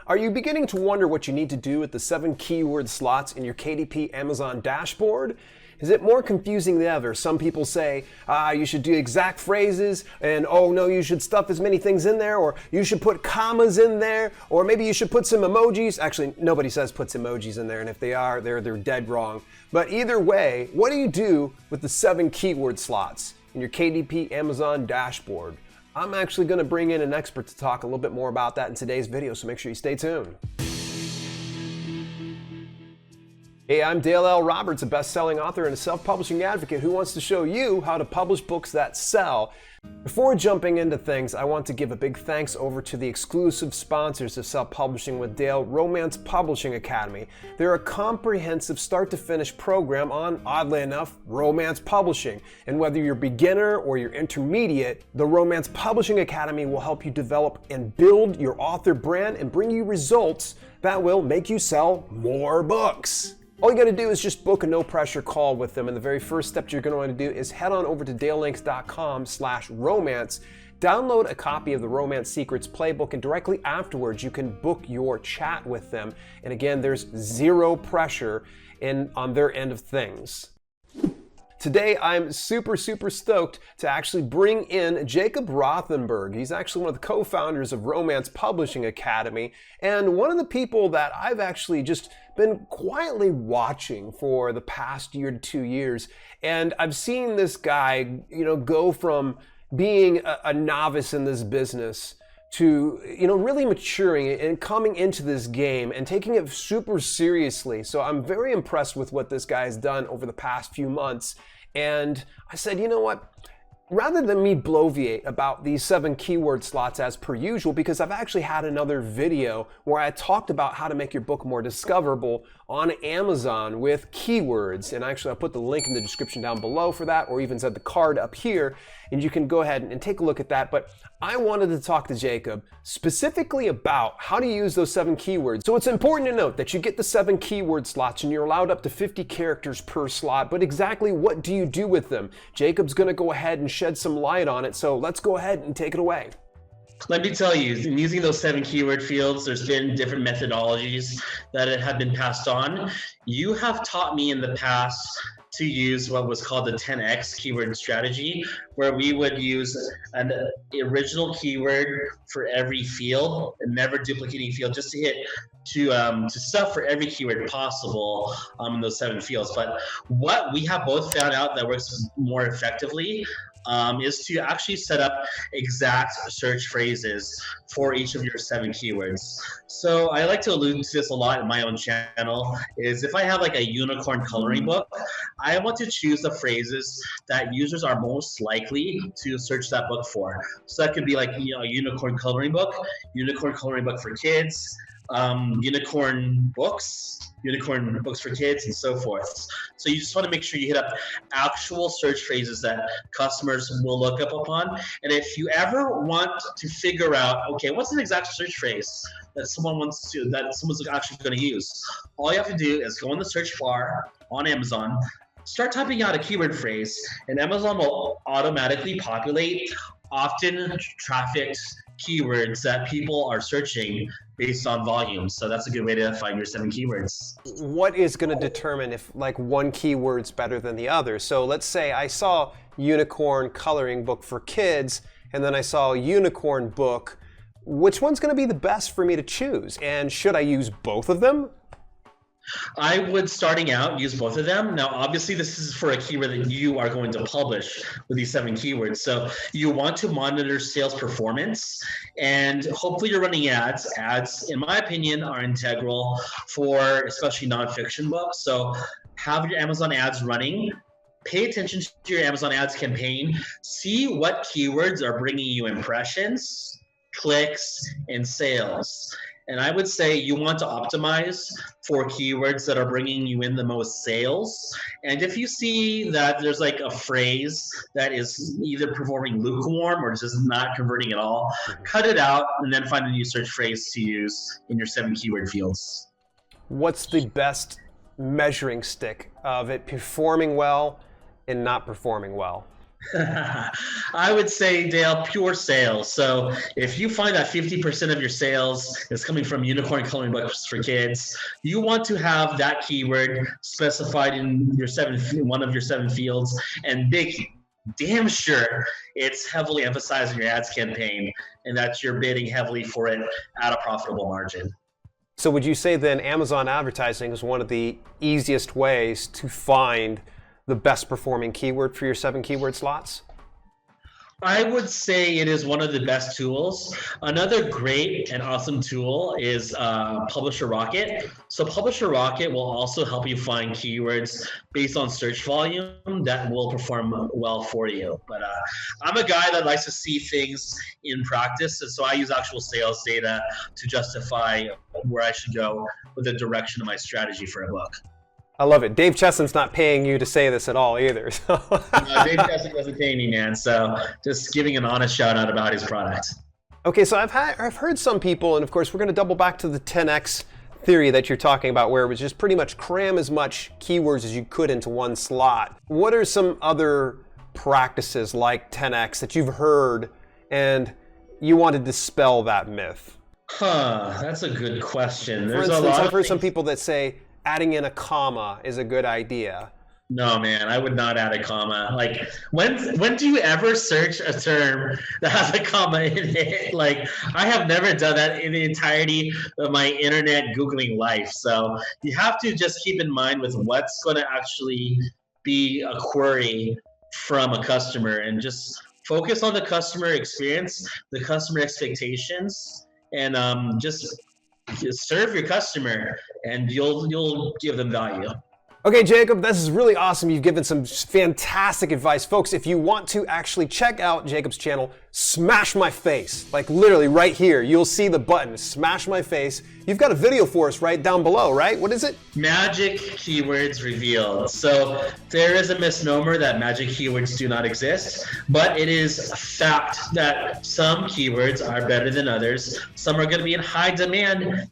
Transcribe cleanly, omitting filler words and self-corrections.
Are you beginning to wonder what you need to do with the 7 keyword slots in your KDP Amazon dashboard? Is it more confusing than ever? Some people say, you should do exact phrases, and oh no, you should stuff as many things in there, or you should put commas in there, or maybe you should put some emojis. Actually, nobody says puts emojis in there, and if they are, they're dead wrong. But either way, what do you do with the 7 keyword slots in your KDP Amazon dashboard? I'm actually going to bring in an expert to talk a little bit more about that in today's video, so make sure you stay tuned. Hey, I'm Dale L. Roberts, a best-selling author and a self-publishing advocate who wants to show you how to publish books that sell. Before jumping into things, I want to give a big thanks over to the exclusive sponsors of Self-Publishing with Dale, Romance Publishing Academy. They're a comprehensive start-to-finish program on, oddly enough, romance publishing. And whether you're beginner or you're intermediate, the Romance Publishing Academy will help you develop and build your author brand and bring you results that will make you sell more books. All you got to do is just book a no-pressure call with them, and the very first step you're going to want to do is head on over to dalelinks.com/romance, download a copy of the Romance Secrets Playbook, and directly afterwards you can book your chat with them. And again, there's zero pressure on their end of things. Today, I'm super stoked to actually bring in Jacob Rothenberg. He's actually one of the co-founders of Romance Publishing Academy, and one of the people that I've actually just been quietly watching for the past year to 2 years. And I've seen this guy, go from being a novice in this business to, really maturing and coming into this game and taking it super seriously. So I'm very impressed with what this guy has done over the past few months. And I said, you know what? Rather than me bloviate about these 7 keyword slots as per usual, because I've actually had another video where I talked about how to make your book more discoverable on Amazon with keywords. And actually, I'll put the link in the description down below for that, or even set the card up here, and you can go ahead and take a look at that. But I wanted to talk to Jacob specifically about how to use those 7 keywords. So it's important to note that you get the 7 keyword slots and you're allowed up to 50 characters per slot, but exactly what do you do with them? Jacob's gonna go ahead and shed some light on it, so let's go ahead and take it away. Let me tell you, in using those 7 keyword fields, there's been different methodologies that have been passed on. You have taught me in the past to use what was called the 10x keyword strategy, where we would use an original keyword for every field and never duplicating field, just to hit to stuff for every keyword possible in those 7 fields. But what we have both found out that works more effectively is to actually set up exact search phrases for each of your 7 keywords. So I like to allude to this a lot in my own channel, is if I have like a unicorn coloring book, I want to choose the phrases that users are most likely to search that book for. So that could be like, a unicorn coloring book for kids, unicorn books for kids, and so forth. So you just want to make sure you hit up actual search phrases that customers will look up upon. And if you ever want to figure out, okay, what's an exact search phrase that someone's actually going to use, all you have to do is go in the search bar on Amazon, start typing out a keyword phrase, and Amazon will automatically populate often trafficked keywords that people are searching based on volume. So that's a good way to find your 7 keywords. What is going to determine if one keyword's better than the other? So let's say I saw unicorn coloring book for kids, and then I saw unicorn book. Which one's going to be the best for me to choose? And should I use both of them? I would, starting out, use both of them. Now, obviously, this is for a keyword that you are going to publish with these 7 keywords. So you want to monitor sales performance, and hopefully you're running ads. Ads, in my opinion, are integral for especially nonfiction books. So have your Amazon ads running. Pay attention to your Amazon ads campaign. See what keywords are bringing you impressions, clicks, and sales. And I would say you want to optimize for keywords that are bringing you in the most sales. And if you see that there's like a phrase that is either performing lukewarm or just not converting at all, cut it out and then find a new search phrase to use in your 7 keyword fields. What's the best measuring stick of it performing well and not performing well? I would say, Dale, pure sales. So if you find that 50% of your sales is coming from unicorn coloring books for kids, you want to have that keyword specified in one of your 7 fields, and damn sure it's heavily emphasized in your ads campaign, and that you're bidding heavily for it at a profitable margin. So would you say then Amazon advertising is one of the easiest ways to find the best performing keyword for your 7 keyword slots? I would say it is one of the best tools. Another great and awesome tool is Publisher Rocket. So Publisher Rocket will also help you find keywords based on search volume that will perform well for you. But I'm a guy that likes to see things in practice, and so I use actual sales data to justify where I should go with the direction of my strategy for a book. I love it. Dave Chesson's not paying you to say this at all either. So. Dave Chesson doesn't pay me, man. So just giving an honest shout out about his product. Okay, so I've heard some people, and of course we're going to double back to the 10x theory that you're talking about, where it was just pretty much cram as much keywords as you could into one slot. What are some other practices like 10x that you've heard and you want to dispel that myth? That's a good question. For instance, I've heard some people that say adding in a comma is a good idea. No, man, I would not add a comma. Like, when do you ever search a term that has a comma in it? Like, I have never done that in the entirety of my internet Googling life. So you have to just keep in mind with what's going to actually be a query from a customer, and just focus on the customer experience, the customer expectations, and just serve your customer, and you'll give them value. Okay, Jacob, this is really awesome. You've given some fantastic advice. Folks, if you want to actually check out Jacob's channel, smash my face. Like literally right here, you'll see the button, smash my face. You've got a video for us right down below, right? What is it? Magic keywords revealed. So there is a misnomer that magic keywords do not exist, but it is a fact that some keywords are better than others. Some are going to be in high demand